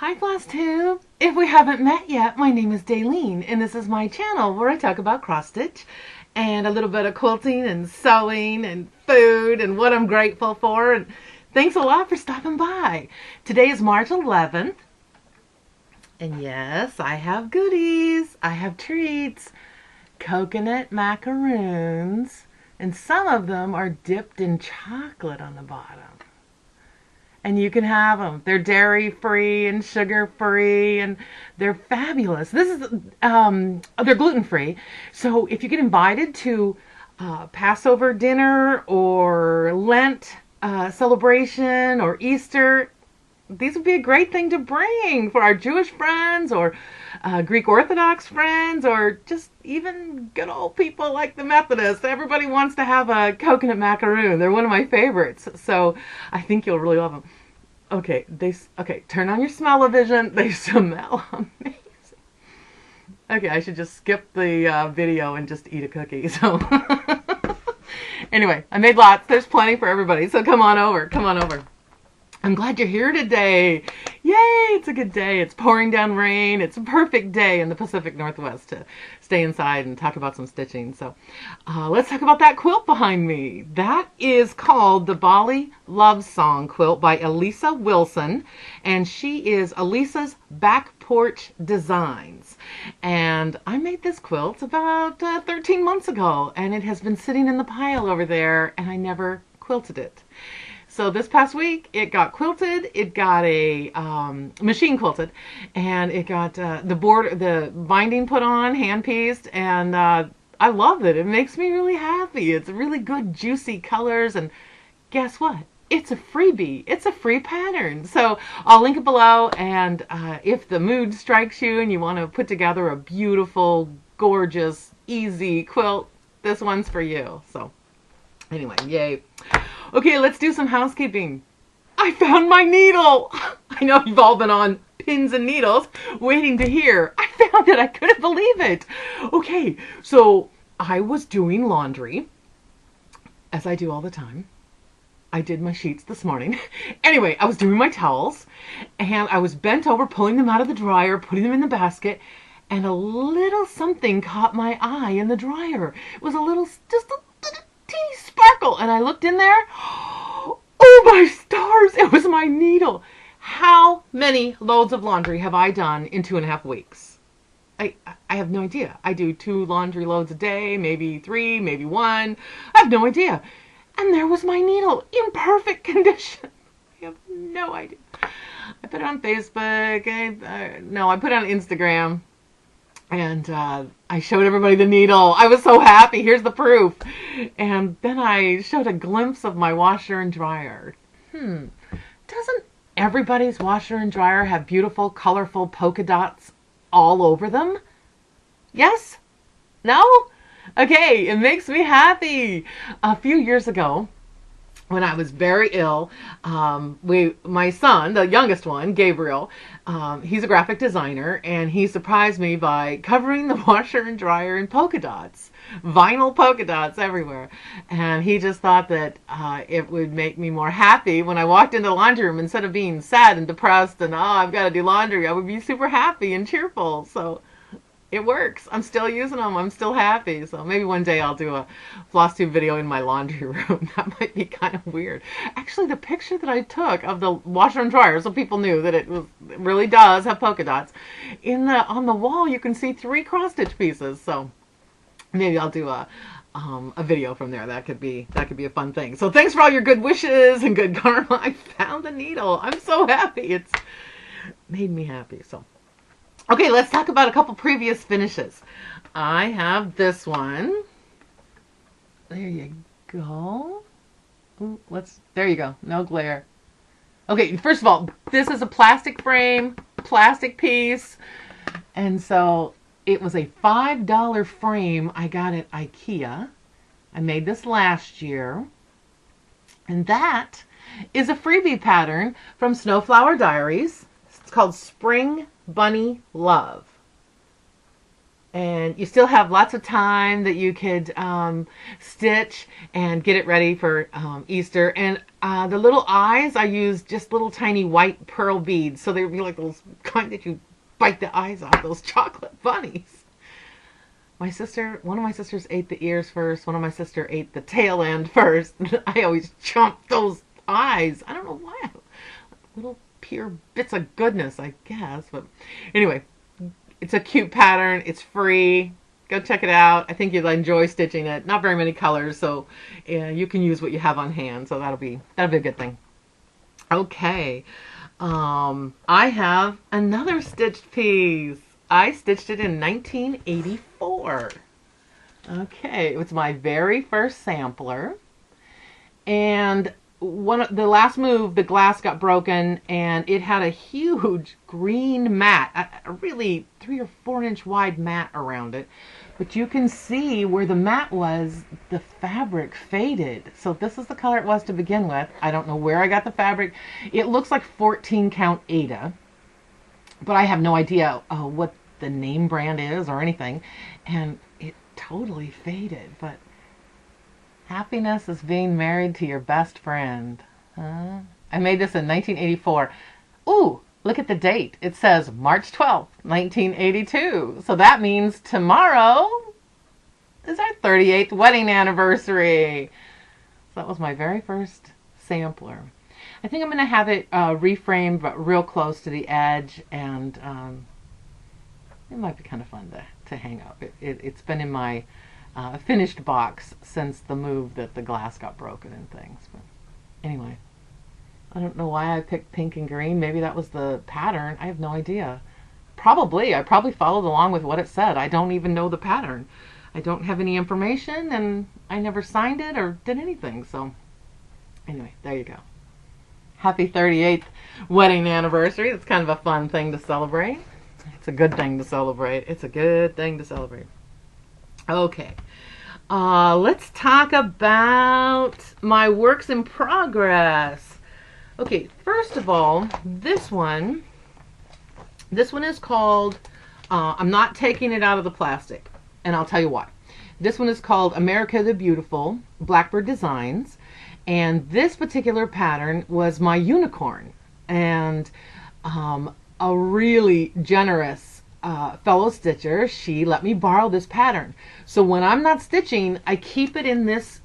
Hi Floss Tube! If we haven't met yet, my name is Daylene and this is my channel where I talk about cross stitch and a little bit of quilting and sewing and food and what I'm grateful for. And thanks a lot for stopping by. Today is March 11th and yes, I have goodies. I have treats. Coconut macaroons, and some of them are dipped in chocolate on the bottom. And you can have them. They're dairy-free and sugar-free, and they're fabulous. They're gluten-free. So if you get invited to Passover dinner or Lent celebration or Easter, these would be a great thing to bring for our Jewish friends or Greek Orthodox friends or just even good old people like the Methodists. Everybody wants to have a coconut macaroon. They're one of my favorites, so I think you'll really love them. Okay, turn on your smell-o-vision. They smell amazing. Okay, I should just skip the video and just eat a cookie. So anyway, I made lots. There's plenty for everybody, so come on over. Come on over. I'm glad you're here today. Yay, it's a good day. It's pouring down rain. It's a perfect day in the Pacific Northwest to stay inside and talk about some stitching. So let's talk about that quilt behind me. That is called the Bali Love Song quilt by Elisa Wilson. And she is Elisa's Back Porch Designs. And I made this quilt about 13 months ago. And it has been sitting in the pile over there. And I never quilted it. So this past week, it got quilted, it got a machine quilted, and it got the binding put on, hand pieced, and I love it. It makes me really happy. It's really good, juicy colors, and guess what? It's a freebie. It's a free pattern. So I'll link it below, and if the mood strikes you and you want to put together a beautiful, gorgeous, easy quilt, this one's for you. So anyway, yay. Okay, let's do some housekeeping. I found my needle. I know you've all been on pins and needles waiting to hear. I found it. I couldn't believe it. Okay, so I was doing laundry, as I do all the time. I did my sheets this morning. Anyway, I was doing my towels, and I was bent over, pulling them out of the dryer, putting them in the basket, and a little something caught my eye in the dryer. It was just a teeny sparkle, and I looked in there. Oh my stars, it was my needle. How many loads of laundry have I done in 2.5 weeks? I have no idea. I do 2 laundry loads a day, maybe 3, maybe 1. I have no idea. And there was my needle in perfect condition. I have no idea. I put it on Facebook. I put it on Instagram. And I showed everybody the needle. I was so happy. Here's the proof. And then I showed a glimpse of my washer and dryer. Doesn't everybody's washer and dryer have beautiful, colorful polka dots all over them? Yes? No? Okay, it makes me happy. A few years ago, when I was very ill, my son, the youngest one, Gabriel, he's a graphic designer, and he surprised me by covering the washer and dryer in polka dots, vinyl polka dots everywhere. And he just thought that it would make me more happy when I walked into the laundry room. Instead of being sad and depressed and, I've got to do laundry, I would be super happy and cheerful. So it works. I'm still using them. I'm still happy. So maybe one day I'll do a floss tube video in my laundry room. That might be kind of weird. Actually, the picture that I took of the washer and dryer, so people knew that it really does have polka dots. On the wall, you can see 3 cross stitch pieces. So maybe I'll do a video from there. That could be a fun thing. So thanks for all your good wishes and good karma. I found the needle. I'm so happy. It's made me happy. So. Okay, let's talk about a couple previous finishes. I have this one. There you go. Ooh, there you go. No glare. Okay, first of all, this is a plastic frame, plastic piece. And so it was a $5 frame I got at IKEA. I made this last year. And that is a freebie pattern from Snowflower Diaries. It's called Spring Bunny Love. And you still have lots of time that you could stitch and get it ready for Easter. And the little eyes, I used just little tiny white pearl beads. So they would be like those kind that you bite the eyes off, those chocolate bunnies. One of my sisters ate the ears first. One of my sisters ate the tail end first. I always chomped those eyes. I don't know why. Little pure bits of goodness, I guess. But anyway, it's a cute pattern. It's free. Go check it out. I think you'll enjoy stitching it. Not very many colors, so you can use what you have on hand. So that'll be a good thing. Okay, I have another stitched piece. I stitched it in 1984. Okay, it was my very first sampler, and the last move, the glass got broken, and it had a huge green mat, a really 3 or 4 inch wide mat around it. But you can see where the mat was, the fabric faded. So this is the color it was to begin with. I don't know where I got the fabric. It looks like 14 count Aida, but I have no idea what the name brand is or anything. And it totally faded, but happiness is being married to your best friend. I made this in 1984. Ooh, look at the date. It says March 12th, 1982. So that means tomorrow is our 38th wedding anniversary. So that was my very first sampler. I think I'm going to have it reframed, but real close to the edge, and it might be kind of fun to hang up. It's been in my finished box since the move that the glass got broken and things. But anyway, I don't know why I picked pink and green. Maybe that was the pattern. I have no idea. I probably followed along with what it said. I don't even know the pattern. I don't have any information, and I never signed it or did anything. So anyway, there you go. Happy 38th wedding anniversary. It's kind of a fun thing to celebrate. It's a good thing to celebrate. It's a good thing to celebrate. Okay, let's talk about my works in progress. Okay, first of all, this one is called, I'm not taking it out of the plastic, and I'll tell you why. This one is called America the Beautiful, Blackbird Designs, and this particular pattern was my unicorn, and a really generous fellow stitcher, she let me borrow this pattern. So when I'm not stitching, I keep it in this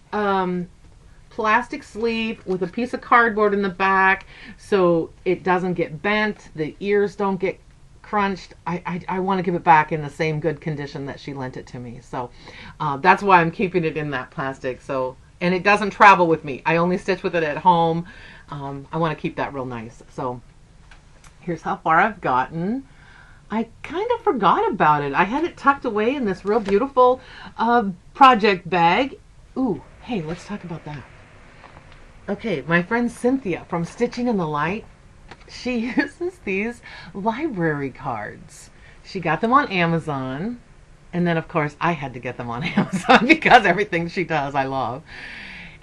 plastic sleeve with a piece of cardboard in the back so it doesn't get bent, the ears don't get crunched. I want to give it back in the same good condition that she lent it to me. So that's why I'm keeping it in that plastic. So, and it doesn't travel with me. I only stitch with it at home. I want to keep that real nice. So here's how far I've gotten. I kind of forgot about it. I had it tucked away in this real beautiful project bag. Ooh, hey, let's talk about that. Okay, my friend Cynthia from Stitching in the Light, she uses these library cards. She got them on Amazon, and then of course I had to get them on Amazon because everything she does I love.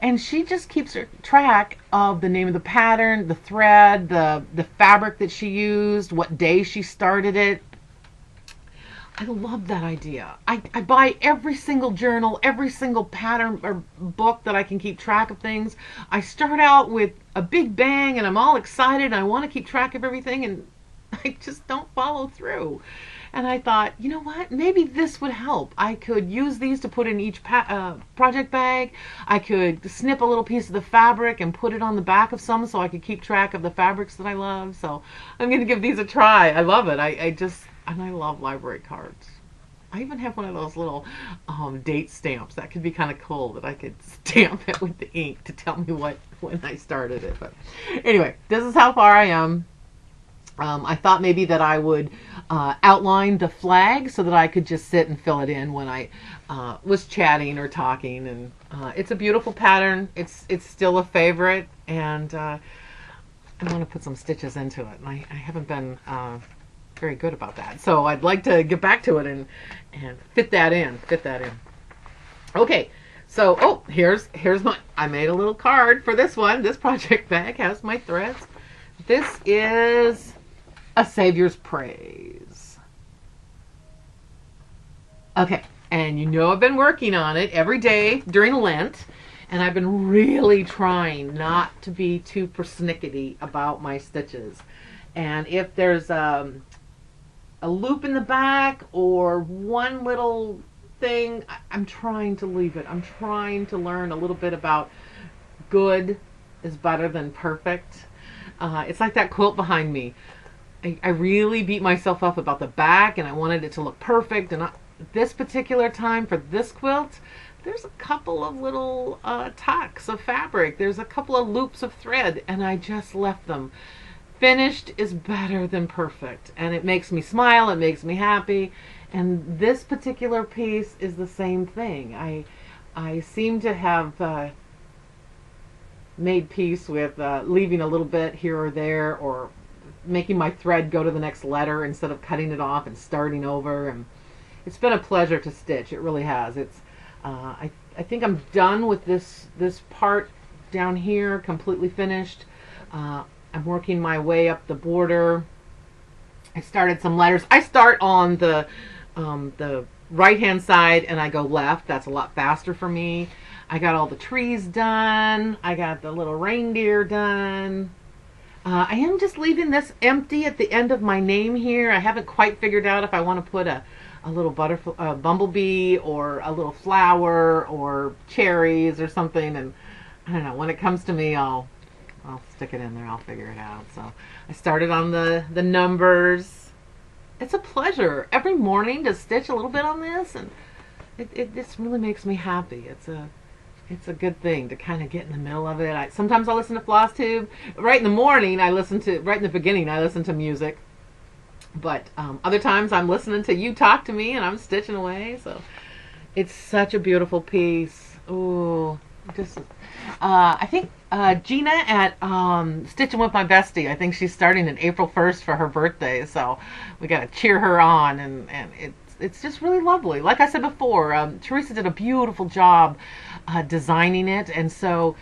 And she just keeps track of the name of the pattern, the thread, the fabric that she used, what day she started it. I love that idea. I buy every single journal, every single pattern or book that I can keep track of things. I start out with a big bang and I'm all excited and I want to keep track of everything, and I just don't follow through. And I thought, you know what? Maybe this would help. I could use these to put in each project bag. I could snip a little piece of the fabric and put it on the back of some so I could keep track of the fabrics that I love. So I'm going to give these a try. I love it. And I love library cards. I even have one of those little date stamps. That could be kind of cool, that I could stamp it with the ink to tell me when I started it. But anyway, this is how far I am. I thought maybe that I would outline the flag so that I could just sit and fill it in when I was chatting or talking. And it's a beautiful pattern. It's still a favorite, and I want to put some stitches into it. And I haven't been very good about that, so I'd like to get back to it and fit that in. Okay, so here's my. I made a little card for this one. This project bag has my threads. This is A Savior's Praise. Okay, and you know I've been working on it every day during Lent, and I've been really trying not to be too persnickety about my stitches. And if there's a loop in the back or one little thing, I'm trying to leave it. I'm trying to learn a little bit about good is better than perfect. It's like that quilt behind me. I really beat myself up about the back, and I wanted it to look perfect. And this particular time for this quilt, there's a couple of little tacks of fabric. There's a couple of loops of thread, and I just left them. Finished is better than perfect, and it makes me smile. It makes me happy. And this particular piece is the same thing. I seem to have made peace with leaving a little bit here or there, or making my thread go to the next letter instead of cutting it off and starting over. And it's been a pleasure to stitch. It really has. It's I think I'm done with this part down here, completely finished. I'm working my way up the border. I started some letters. I start on the right hand side and I go left. That's a lot faster for me. I got all the trees done. I got the little reindeer done. I am just leaving this empty at the end of my name here. I haven't quite figured out if I want to put a little bumblebee or a little flower or cherries or something. And I don't know, when it comes to me, I'll stick it in there. I'll figure it out. So I started on the numbers. It's a pleasure every morning to stitch a little bit on this, and it just really makes me happy. It's a good thing to kind of get in the middle of it. Sometimes I'll listen to Floss Tube. Right in the morning, right in the beginning, I listen to music. But other times I'm listening to you talk to me and I'm stitching away. So it's such a beautiful piece. Ooh, just I think Gina at Stitching with My Bestie, I think she's starting on April 1st for her birthday. So we got to cheer her on, and it's just really lovely. Like I said before, Teresa did a beautiful job designing it, and so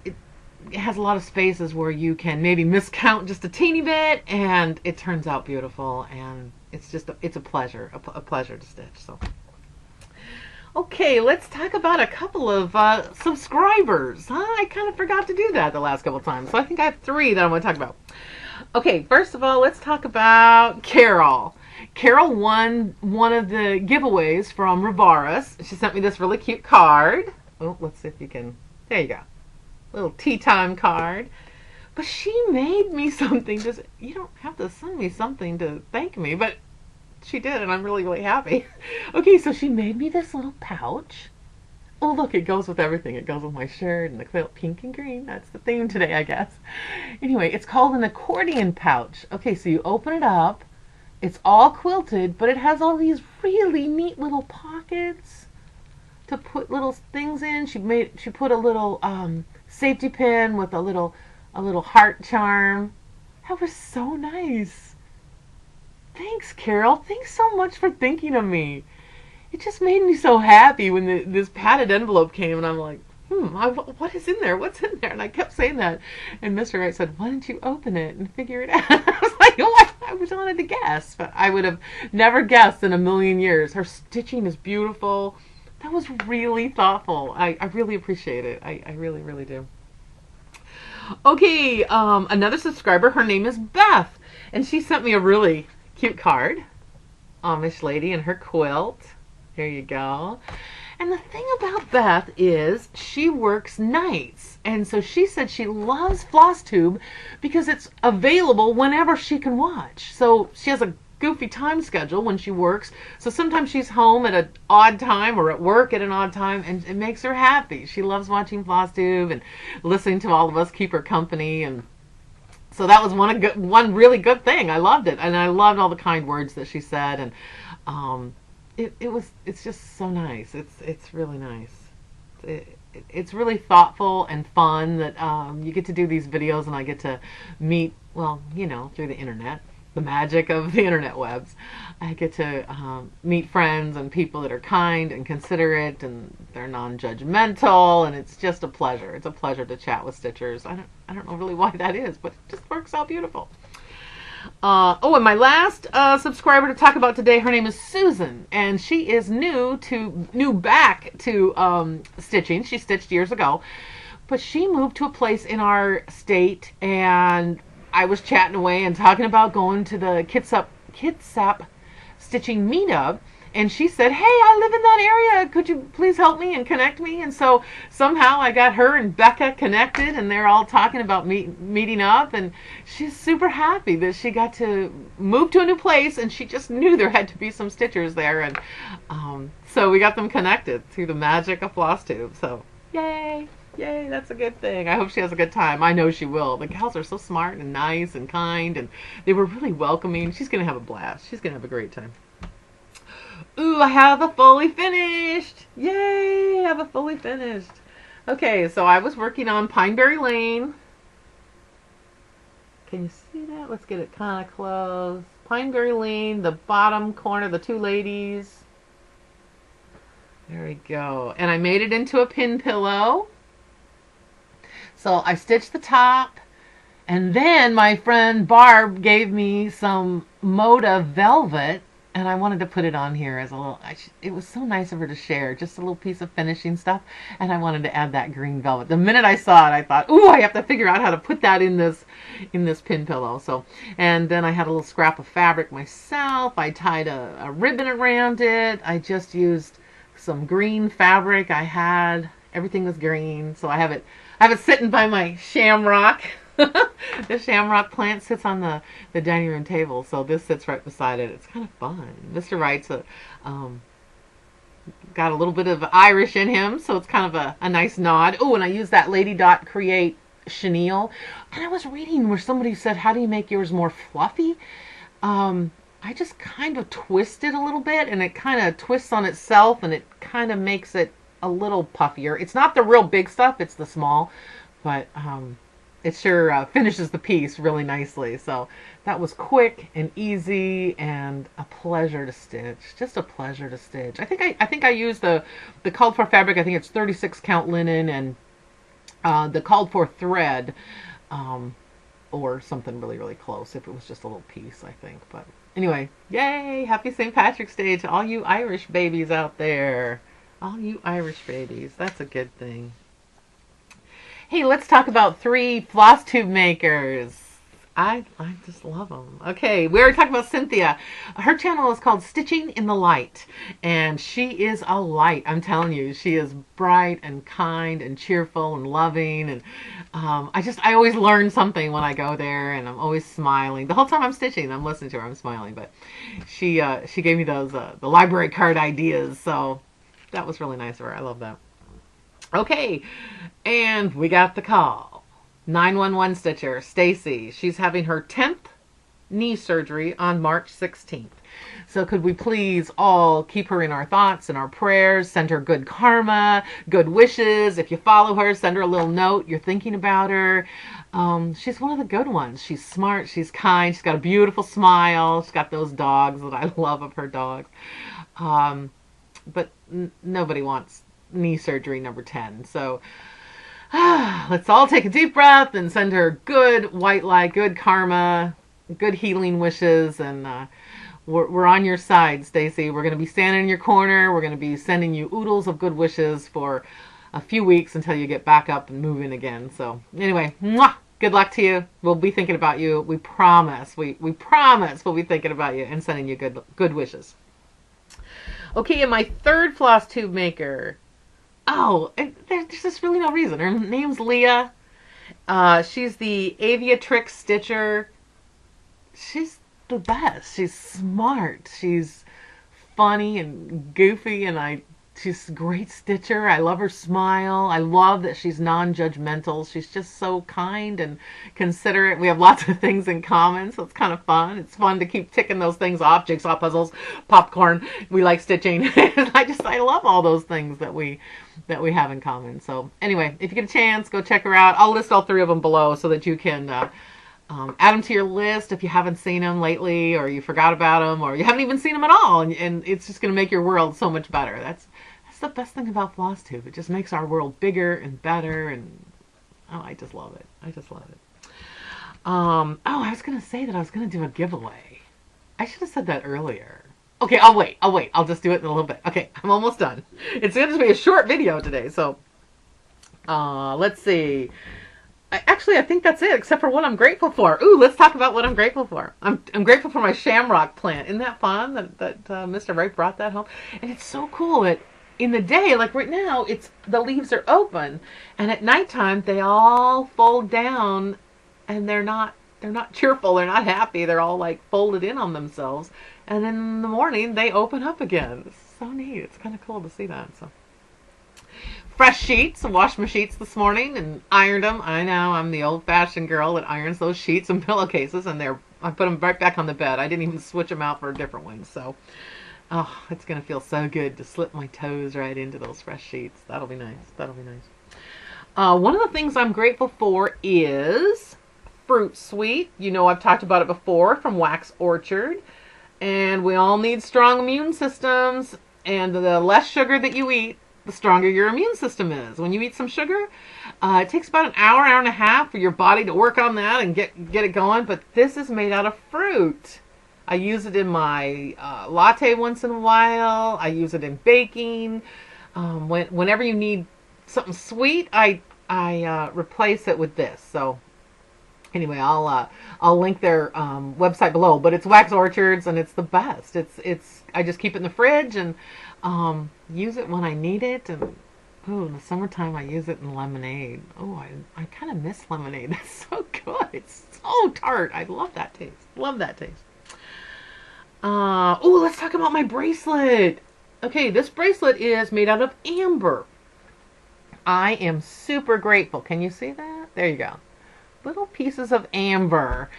it has a lot of spaces where you can maybe miscount just a teeny bit, and it turns out beautiful, and it's a pleasure, a pleasure to stitch. So, okay, let's talk about a couple of subscribers. I kind of forgot to do that the last couple of times, so I think I have 3 that I want to talk about. Okay, first of all, let's talk about Carol. Carol won one of the giveaways from Rivaris. She sent me this really cute card. Oh, let's see if you can. There you go. Little tea time card. But she made me something. You don't have to send me something to thank me, but she did, and I'm really, really happy. Okay, so she made me this little pouch. Oh, look, it goes with everything. It goes with my shirt and the quilt, pink and green. That's the theme today, I guess. Anyway, it's called an accordion pouch. Okay, so you open it up. It's all quilted, but it has all these really neat little pockets to put little things in. She put a little safety pin with a little heart charm. That was so nice. Thanks, Carol. Thanks so much for thinking of me. It just made me so happy when this padded envelope came, and I'm like, what is in there? What's in there? And I kept saying that. And Mr. Wright said, why don't you open it and figure it out? I was like, oh, I was wanted to guess. But I would have never guessed in a million years. Her stitching is beautiful. That was really thoughtful. I really appreciate it. I really, really do. Okay, another subscriber. Her name is Beth. And she sent me a really cute card. Amish lady and her quilt. There you go. And the thing about Beth is she works nights. And so she said she loves Floss Tube because it's available whenever she can watch. So she has a goofy time schedule when she works. So sometimes she's home at an odd time or at work at an odd time, and it makes her happy. She loves watching Floss Tube and listening to all of us keep her company. And so that was one really good thing. I loved it. And I loved all the kind words that she said. And it's just so nice. It's really nice. It's really thoughtful and fun that you get to do these videos, and I get to meet, well, through the internet, the magic of the internet webs. I get to meet friends and people that are kind and considerate, and they're non-judgmental, and it's just a pleasure. It's a pleasure to chat with Stitchers. I don't know really why that is, but it just works out beautiful. Oh, and my last subscriber to talk about today, her name is Susan, and she is new back to stitching. She stitched years ago, but she moved to a place in our state, and I was chatting away and talking about going to the Kitsap stitching meetup. And she said, hey, I live in that area. Could you please help me and connect me? And so somehow I got her and Becca connected, and they're all talking about meeting up. And she's super happy that she got to move to a new place, and she just knew there had to be some stitchers there. And so we got them connected through the magic of Floss Tube. So yay. Yay, that's a good thing. I hope she has a good time. I know she will. The gals are so smart and nice and kind, and they were really welcoming. She's going to have a blast. She's going to have a great time. Ooh, I have a fully finished. Yay, I have a fully finished. Okay, so I was working on Pineberry Lane. Can you see that? Let's get it kind of close. Pineberry Lane, the bottom corner, the two ladies. There we go. And I made it into a pin pillow. So I stitched the top. And then my friend Barb gave me some Moda velvet. And I wanted to put it on here as a little, it was so nice of her to share, just a little piece of finishing stuff. And I wanted to add that green velvet. The minute I saw it, I thought, ooh, I have to figure out how to put that in this pin pillow. So, and then I had a little scrap of fabric myself. I tied a ribbon around it. I just used some green fabric I had. Everything was green. So I have it sitting by my shamrock. The shamrock plant sits on the dining room table, so this sits right beside it. It's kind of fun. Mr. Wright's got a little bit of Irish in him, so it's kind of a nice nod. Oh, and I used that Lady Dot Create chenille. And I was reading where somebody said, how do you make yours more fluffy? I just kind of twist it a little bit, and it kind of twists on itself, and it kind of makes it a little puffier. It's not the real big stuff, it's the small, but it sure finishes the piece really nicely. So that was quick and easy and a pleasure to stitch. Just a pleasure to stitch. I think I used the called for fabric. I think it's 36 count linen and the called for thread, or something really, really close if it was just a little piece, I think. But anyway, yay! Happy St. Patrick's Day to all you Irish babies out there. All you Irish babies. That's a good thing. Hey, let's talk about 3 floss tube makers. I just love them. Okay, we already talked about Cynthia. Her channel is called Stitching in the Light, and she is a light. I'm telling you, she is bright and kind and cheerful and loving, and I always learn something when I go there, and I'm always smiling. The whole time I'm stitching, I'm listening to her, I'm smiling. But she gave me those the library card ideas, so that was really nice of her. I love that. Okay, and we got the call. 911 stitcher, Stacy. She's having her 10th knee surgery on March 16th. So could we please all keep her in our thoughts and our prayers, send her good karma, good wishes. If you follow her, send her a little note. You're thinking about her. She's one of the good ones. She's smart. She's kind. She's got a beautiful smile. She's got those dogs that I love of her dogs. But nobody wants knee surgery number 10. So let's all take a deep breath and send her good white light, good karma, good healing wishes, and we're on your side, Stacy. We're going to be standing in your corner. We're going to be sending you oodles of good wishes for a few weeks until you get back up and moving again. So anyway, mwah, good luck to you. We'll be thinking about you. We promise. We promise we'll be thinking about you and sending you good wishes. Okay, and my 3rd floss tube maker. Oh, there's just really no reason. Her name's Leah. She's the Aviatrix Stitcher. She's the best. She's smart. She's funny and goofy, and she's a great stitcher. I love her smile. I love that she's non-judgmental. She's just so kind and considerate. We have lots of things in common, so it's kind of fun. It's fun to keep ticking those things off. Jigsaw puzzles, popcorn. We like stitching. I love all those things that we have in common. So anyway, if you get a chance, go check her out. I'll list all 3 of them below so that you can add them to your list if you haven't seen them lately, or you forgot about them, or you haven't even seen them at all, and it's just going to make your world so much better. That's the best thing about floss tube. It just makes our world bigger and better, and oh, I just love it. I just love it. Oh, I was going to say that I was going to do a giveaway. I should have said that earlier. Okay, I'll wait. I'll just do it in a little bit. Okay, I'm almost done. It's going to be a short video today, so let's see. Actually, I think that's it, except for what I'm grateful for. Ooh, let's talk about what I'm grateful for. I'm grateful for my shamrock plant. Isn't that fun that Mr. Wright brought that home? And it's so cool that in the day, like right now, the leaves are open, and at nighttime they all fold down, and they're not cheerful. They're not happy. They're all like folded in on themselves, and then in the morning they open up again. It's so neat. It's kind of cool to see that. So. Fresh sheets. I washed my sheets this morning and ironed them. I know, I'm the old-fashioned girl that irons those sheets and pillowcases, and I put them right back on the bed. I didn't even switch them out for a different one. So, oh, it's going to feel so good to slip my toes right into those fresh sheets. That'll be nice. That'll be nice. One of the things I'm grateful for is Fruit Sweet. You know, I've talked about it before, from Wax Orchard. And we all need strong immune systems. And the less sugar that you eat, the stronger your immune system is. When you eat some sugar, it takes about an hour and a half for your body to work on that and get it going. But this is made out of fruit. I use it in my latte once in a while. I use it in baking. Whenever you need something sweet, I replace it with this. So anyway, I'll link their website below. But it's Wax Orchards, and it's the best. I just keep it in the fridge and use it when I need it. And oh, in the summertime I use it in lemonade. Oh, I kind of miss lemonade. That's so good. It's so tart. I love that taste. Love that taste. Oh, let's talk about my bracelet. Okay, this bracelet is made out of amber. I am super grateful. Can you see that? There you go. Little pieces of amber.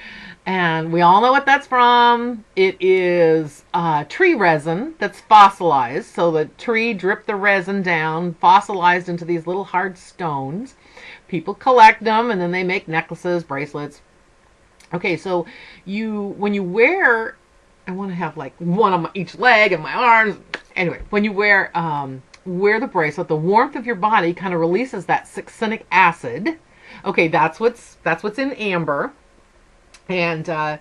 And we all know what that's from. It is tree resin that's fossilized. So the tree dripped the resin down, fossilized into these little hard stones. People collect them, and then they make necklaces, bracelets. Okay, so when you wear, I want to have like one on each leg and my arms. Anyway, when you wear the bracelet, the warmth of your body kind of releases that succinic acid. Okay, that's what's in amber, and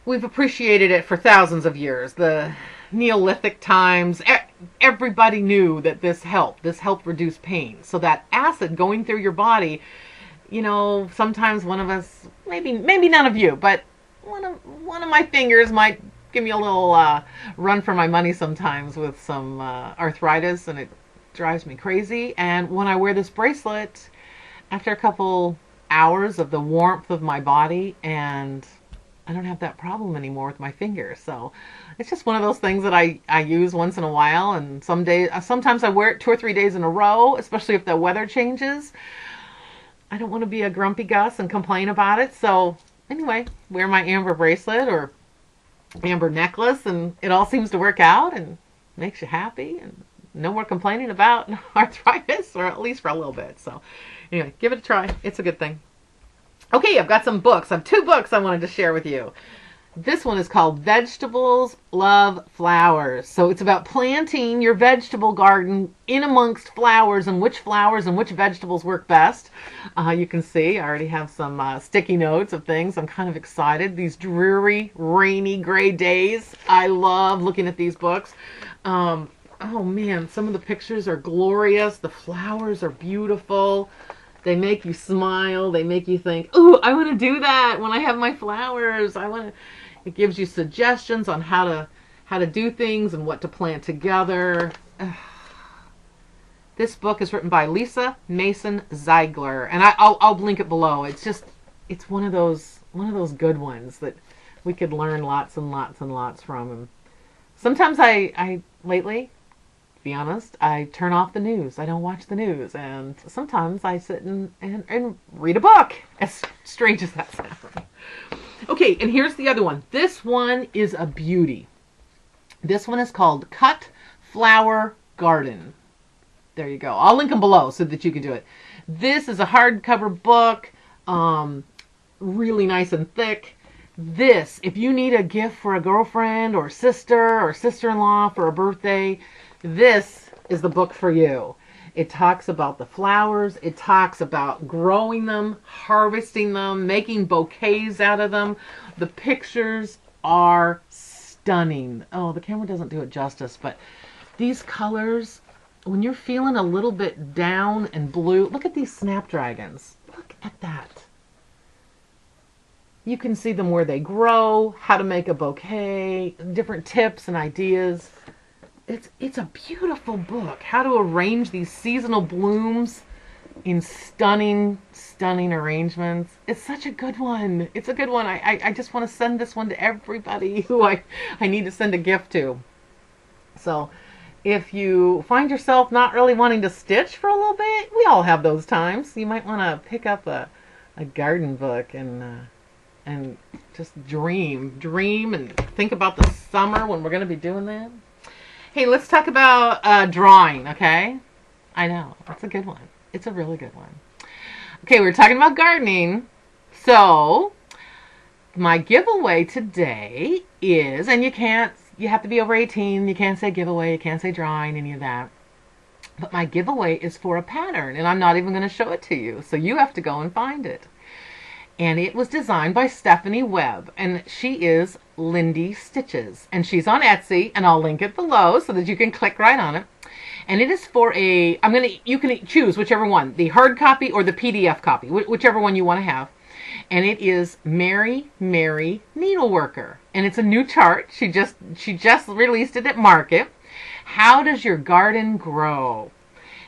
we've appreciated it for thousands of years. The Neolithic times, everybody knew that this helped. This helped reduce pain. So that acid going through your body, you know, sometimes one of us, maybe none of you, but one of my fingers might give me a little run for my money sometimes with some arthritis, and it drives me crazy. And when I wear this bracelet, after a couple hours of the warmth of my body, and I don't have that problem anymore with my fingers. So it's just one of those things that I use once in a while, and sometimes I wear it 2 or 3 days in a row, especially if the weather changes. I don't want to be a grumpy Gus and complain about it. So anyway, wear my amber bracelet or amber necklace, and it all seems to work out and makes you happy, and no more complaining about arthritis, or at least for a little bit. So anyway, give it a try. It's a good thing. Okay, I've got some books. I have 2 books I wanted to share with you. This one is called Vegetables Love Flowers. So it's about planting your vegetable garden in amongst flowers and which vegetables work best. You can see I already have some sticky notes of things. I'm kind of excited. These dreary, rainy, gray days. I love looking at these books. Oh man, some of the pictures are glorious. The flowers are beautiful. They make you smile. They make you think, "Ooh, I want to do that when I have my flowers. It gives you suggestions on how to do things and what to plant together. This book is written by Lisa Mason Ziegler, and I'll link it below. It's one of those good ones that we could learn lots and lots and lots from. And sometimes I lately, to be honest, I turn off the news. I don't watch the news, and sometimes I sit and read a book. As strange as that sounds. Okay, and here's the other one. This one is a beauty. This one is called Cut Flower Garden. There you go. I'll link them below so that you can do it. This is a hardcover book, really nice and thick. This, if you need a gift for a girlfriend or sister or sister-in-law for a birthday, this is the book for you. It talks about the flowers. It talks about growing them, harvesting them, making bouquets out of them. The pictures are stunning. Oh, the camera doesn't do it justice, but these colors, when you're feeling a little bit down and blue, look at these snapdragons. Look at that. You can see them where they grow, how to make a bouquet, different tips and ideas. It's a beautiful book. How to arrange these seasonal blooms in stunning, stunning arrangements. It's such a good one. It's a good one. I just want to send this one to everybody who I need to send a gift to. So if you find yourself not really wanting to stitch for a little bit, we all have those times. You might want to pick up a garden book and just dream and think about the summer when we're going to be doing that. Hey, let's talk about drawing, okay? I know, it's a good one. It's a really good one. Okay, we're talking about gardening. So, my giveaway today is, and you have to be over 18. You can't say giveaway, you can't say drawing, any of that. But my giveaway is for a pattern, and I'm not even going to show it to you. So you have to go and find it. And it was designed by Stephanie Webb, and she is Lindy Stitches, and she's on Etsy, and I'll link it below so that you can click right on it. And it is for you can choose whichever one, the hard copy or the PDF copy, whichever one you want to have. And it is Mary Needleworker, and it's a new chart. She just released it at Market. How does your garden grow?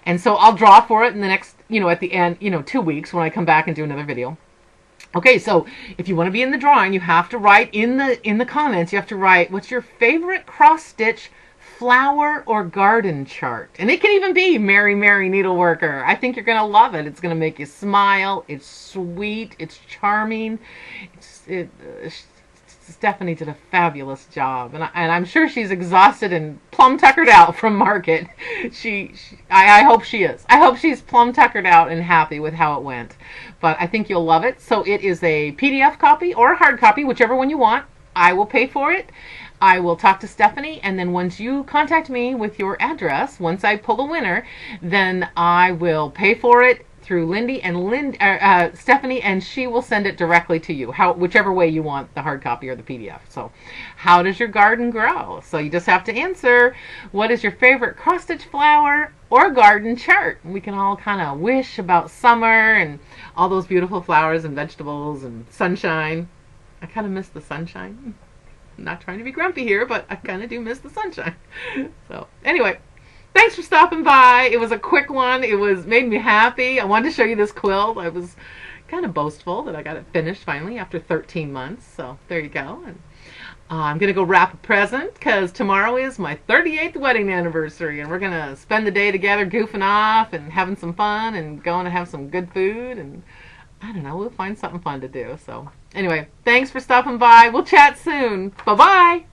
And so I'll draw for it in the next, at the end, 2 weeks when I come back and do another video. Okay, so if you want to be in the drawing, you have to write in the comments, you have to write what's your favorite cross-stitch flower or garden chart. And it can even be Mary Needleworker. I think you're going to love it. It's going to make you smile. It's sweet. It's charming. Stephanie did a fabulous job, and I'm sure she's exhausted and plumb tuckered out from Market. I hope she is. I hope she's plumb tuckered out and happy with how it went. But I think you'll love it. So it is a PDF copy or a hard copy, whichever one you want. I will pay for it. I will talk to Stephanie, and then once you contact me with your address, once I pull a winner, then I will pay for it through Lindy and Stephanie, and she will send it directly to you, whichever way you want, the hard copy or the PDF. So how does your garden grow? So you just have to answer, what is your favorite cross-stitch flower or garden chart? We can all kind of wish about summer and all those beautiful flowers and vegetables and sunshine. I kind of miss the sunshine. I'm not trying to be grumpy here, but I kind of do miss the sunshine. So anyway, thanks for stopping by. It was a quick one. It made me happy. I wanted to show you this quilt. I was kind of boastful that I got it finished finally after 13 months. So there you go. And I'm going to go wrap a present because tomorrow is my 38th wedding anniversary, and we're going to spend the day together goofing off and having some fun and going to have some good food, and I don't know, we'll find something fun to do. So anyway, thanks for stopping by. We'll chat soon. Bye-bye.